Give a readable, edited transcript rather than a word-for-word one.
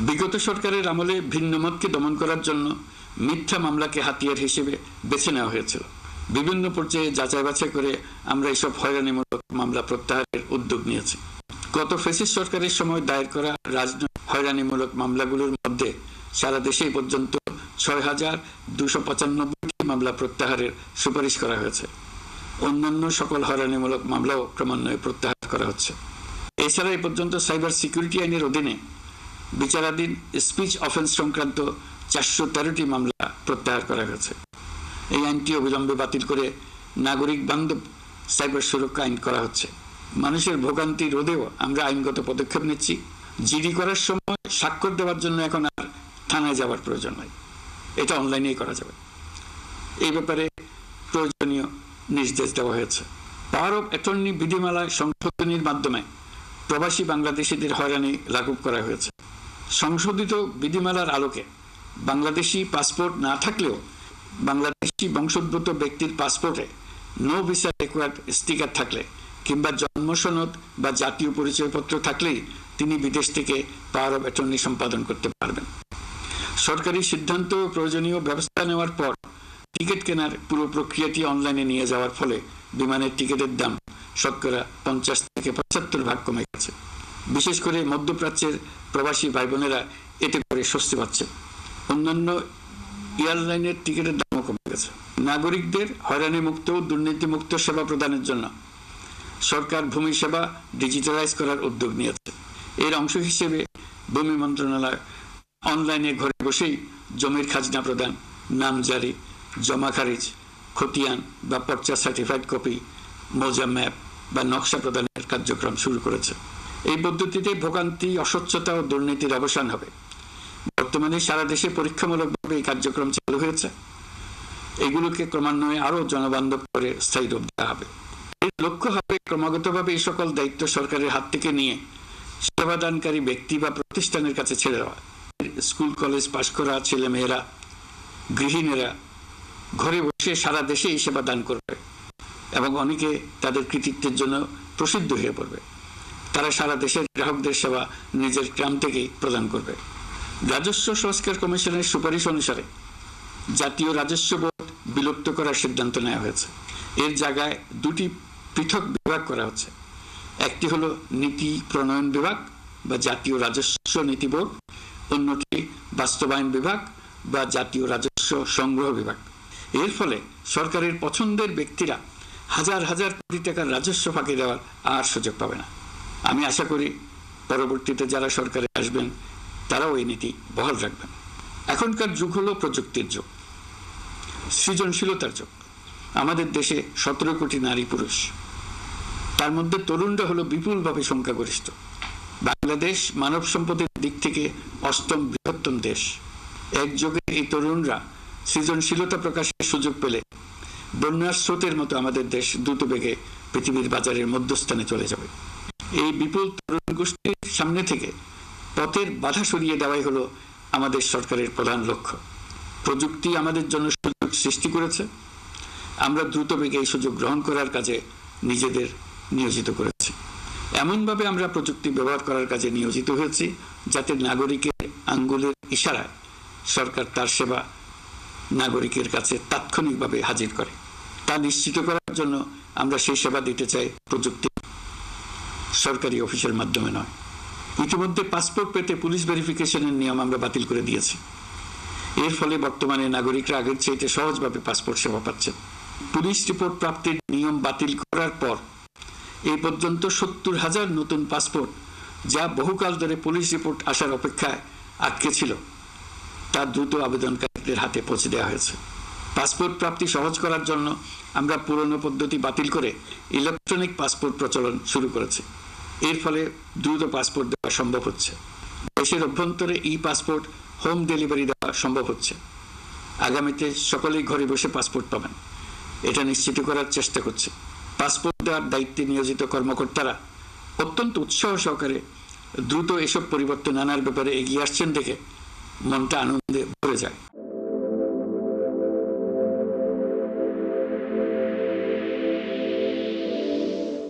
বিগত সরকারের আমলে ভিন্ন মতকে দমন করার জন্য মিথ্যা মামলাকে হাতিয়ার হিসেবে বেছে নেওয়া হয়েছিল। বিভিন্ন পর্যায়ে যাচাই বাছাই করে আমরা এসব হয়রানিমূলক মামলা প্রত্যাহারের উদ্যোগ নিয়েছি। গত ফ্যাসিস্ট সরকারের সময় দায়ের করা রাজনৈতিক হয়রানিমূলক মামলাগুলোর মধ্যে সারা দেশে পর্যন্ত ৬,২৯৫টি মামলা প্রত্যাহারের সুপারিশ করা হয়েছে। অন্যান্য সকল হয়রানিমূলক মামলাও ক্রমান্বয়ে প্রত্যাহার করা হচ্ছে। এছাড়া এই পর্যন্ত সাইবার সিকিউরিটি আইনের অধীনে বিচারাধীন স্পিচ অফেন্স সংক্রান্ত ৪১৩টি মামলা প্রত্যাহার করা হয়েছে। এই আইনটি অবিলম্বে বাতিল করে নাগরিক বান্ধব সাইবার সুরক্ষা আইন করা হচ্ছে। মানুষের ভোগান্তি রোধেও আমরা আইনগত পদক্ষেপ নিচ্ছি। জিডি করার সময় স্বাক্ষর দেওয়ার জন্য এখন আর থানায় যাওয়ার প্রয়োজন নাই, এটা অনলাইনেই করা যাবে। এই ব্যাপারে প্রয়োজনীয় নির্দেশ দেওয়া হয়েছে। পাওয়ার অফ অ্যাটর্নি বিধিমালায় সংশোধনীর মাধ্যমে প্রবাসী বাংলাদেশিদের হয়রানি লাঘব করা হয়েছে। সংশোধিত বিধিমালার আলোকে বাংলাদেশি পাসপোর্ট না থাকলেও বাংলাদেশি বংশোদ্ভূত ব্যক্তির পাসপোর্টে নো ভিসা রিকোয়ার্ড স্টিকার থাকলে কিংবা জন্ম সনদ বা জাতীয় পরিচয়পত্র থাকলেই তিনি বিদেশ থেকে পাওয়ার অফ অ্যাটর্নি সম্পাদন করতে পারবেন। সরকারি সিদ্ধান্ত প্রয়োজনীয় ব্যবস্থা নেওয়ার পর টিকিট কেনার পুরো প্রক্রিয়াটি অনলাইনে নিয়ে যাওয়ার ফলে বিমানের টিকিটের দাম শতকরা ৫০ থেকে ৭৫ ভাগ কমে গেছে। বিশেষ করে মধ্যপ্রাচ্যের প্রবাসী ভাই বোনেরা এতে করে স্বস্তি পাচ্ছে। অন্যান্য এয়ারলাইনের টিকিটের দামও কমে গেছে। নাগরিকদের হয়রানি মুক্ত ও দুর্নীতি মুক্ত সেবা প্রদানের জন্য সরকার ভূমি সেবা ডিজিটালাইজ করার উদ্যোগ নিয়েছে। এর অংশ হিসেবে ভূমি মন্ত্রণালয় অনলাইনে ঘরে বসেই জমির খাজনা প্রদান, নামজারি, জমা খারিজ, খতিয়ান বা পর্চা সার্টিফাইড কপি, মৌজা ম্যাপ বা নকশা প্রদানের কার্যক্রম শুরু করেছে। এই পদ্ধতিতে ভোগান্তি, অস্বচ্ছতা ও দুর্নীতির অবসান হবে। বর্তমানে সারা দেশে পরীক্ষামূলকভাবে এই কার্যক্রম চালু হয়েছে। এগুলোকে ক্রমান্বয়ে আরো জনবান্ধব করে স্থায়ী রূপ দেওয়া হবে। এর লক্ষ্য হবে ক্রমাগতভাবে এই সকল দায়িত্ব সরকারের হাত থেকে নিয়ে সেবাদানকারী ব্যক্তি বা প্রতিষ্ঠানের কাছে ছেড়ে দেওয়া। স্কুল কলেজ পাশ করা ছেলে মেয়েরা, গৃহিণীরা ঘরে বসে সারা দেশে এই সেবা দান করবে এবং অনেকে তাদের কৃতিত্বের জন্য প্রসিদ্ধ হয়ে পড়বে। তারা সারা দেশের গ্রাহকদের সেবা নিজের গ্রাম থেকেই প্রদান করবে। রাজস্ব সংস্কার কমিশনের সুপারিশ অনুসারে জাতীয় রাজস্ব বোর্ড বিলুপ্ত করার সিদ্ধান্ত নেওয়া হয়েছে। এর জায়গায় দুটি পৃথক বিভাগ করা হচ্ছে। একটি হলো নীতি প্রণয়ন বিভাগ বা জাতীয় রাজস্ব নীতি বোর্ড, অন্যটি বাস্তবায়ন বিভাগ বা জাতীয় রাজস্ব সংগ্রহ বিভাগ। এর ফলে সরকারের পছন্দের ব্যক্তিরা হাজার হাজার কোটি টাকার রাজস্ব ফাঁকি দেওয়ার আর সুযোগ পাবে না। আমি আশা করি পরবর্তীতে যারা সরকারে আসবেন তারাও এই নীতি বহাল রাখবেন। এখনকার যুগ হলো প্রযুক্তির যুগ, সৃজনশীলতার যুগ। আমাদের দেশে ১৭ কোটি নারী পুরুষ, তার মধ্যে তরুণরা হলো বিপুলভাবে সংখ্যাগরিষ্ঠ। বাংলাদেশ মানব সম্পদের দিক থেকে ৮ম বৃহত্তম দেশ। একযোগে এই তরুণরা সৃজনশীলতা প্রকাশের সুযোগ পেলে বন্যার স্রোতের মতো আমাদের দেশ দ্রুত বেগে পৃথিবীর বাজারের মধ্যস্থানে চলে যাবে। এই বিপুল তরুণ গোষ্ঠীর সামনে থেকে পথের বাধা সরিয়ে দেওয়াই হলো আমাদের সরকারের প্রধান লক্ষ্য। প্রযুক্তি আমাদের জন্য সুযোগ সৃষ্টি করেছে, আমরা দ্রুত বেগে এই সুযোগ গ্রহণ করার কাজে নিজেদের নিয়োজিত করেছি। এমনভাবে আমরা প্রযুক্তি ব্যবহার করার কাজে নিয়োজিত হয়েছি যাতে নাগরিকের আঙ্গুলের ইশারায় সরকার তার সেবা নাগরিকের কাছে তাৎক্ষণিকভাবে হাজির করে। তা নিশ্চিত করার জন্য আমরা সেই সেবা দিতে চাই প্রযুক্তি, সরকারি অফিসের মাধ্যমে নয়। ইতিমধ্যে পাসপোর্ট পেতে পুলিশ ভেরিফিকেশনের নিয়ম আমরা বাতিল করে দিয়েছি। এর ফলে বর্তমানে নাগরিকরা আগের চাইতে সহজভাবে পাসপোর্ট সেবা পাচ্ছেন। পুলিশ রিপোর্ট প্রাপ্তির নিয়ম বাতিল করার পর এই পর্যন্ত ৭০,০০০ নতুন পাসপোর্ট, যা বহুকাল ধরে পুলিশ রিপোর্ট আসার অপেক্ষায় আটকে ছিল, তা দ্রুত আবেদনকারীদের হাতে পৌঁছে দেওয়া হয়েছে। পাসপোর্ট প্রাপ্তি সহজ করার জন্য আমরা পুরনো পদ্ধতি বাতিল করে ইলেকট্রনিক পাসপোর্ট প্রচলন শুরু করেছি। এর ফলে দ্রুত পাসপোর্ট দেওয়া সম্ভব হচ্ছে। দেশের অভ্যন্তরে ই পাসপোর্ট হোম ডেলিভারি দেওয়া সম্ভব হচ্ছে। আগামীতে সকলেই ঘরে বসে পাসপোর্ট পাবেন, এটা নিশ্চিত করার চেষ্টা করছে। পাসপোর্ট দেওয়ার দায়িত্বে নিয়োজিত কর্মকর্তারা অত্যন্ত উৎসাহ সহকারে দ্রুত এসব পরিবর্তন আনার ব্যাপারে এগিয়ে আসছেন দেখে মনটা আনন্দে ভরে যায়।